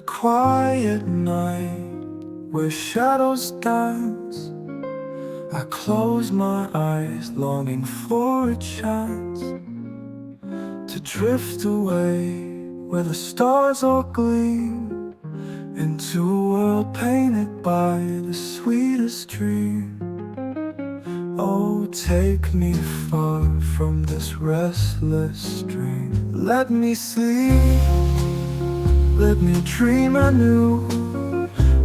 quiet night where shadows dance, I close my eyes longing for a chance to drift away where the stars all gleam, into a world painted by the sweetest dream. Oh, take me far from this restless dream. Let me sleep, let me dream anew.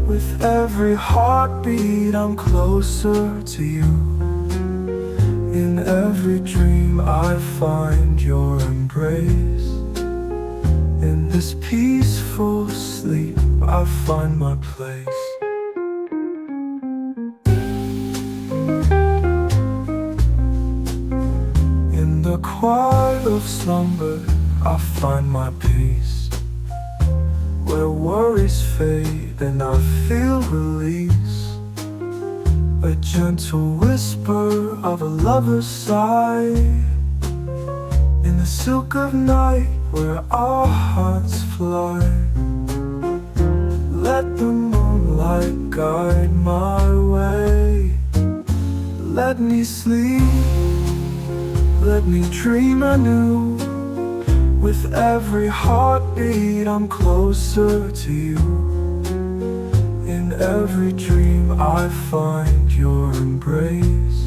With every heartbeat I'm closer to you. In every dream I find your embrace. In this peaceful sleep I find my place. In the quiet of slumber I find my peace, where worries fade and I feel release. A gentle whisper of a lover's sigh. In the silk of night where our hearts fly. Let the moonlight guide my way. Let me sleep, let me dream anew. With every heartbeat I'm closer to you. In every dream I find your embrace.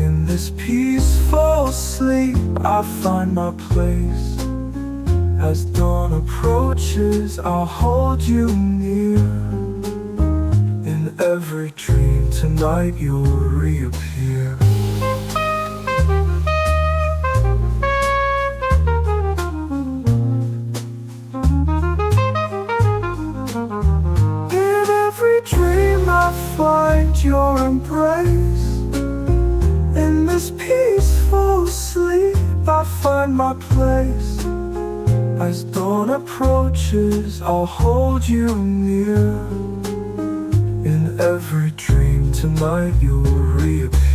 In this peaceful sleep I find my place. As dawn approaches I'll hold you near. In every dream tonight you'll reappear. I find your embrace. In this peaceful sleep I find my place. As dawn approaches I'll hold you near. In every dream tonight you'll reappear.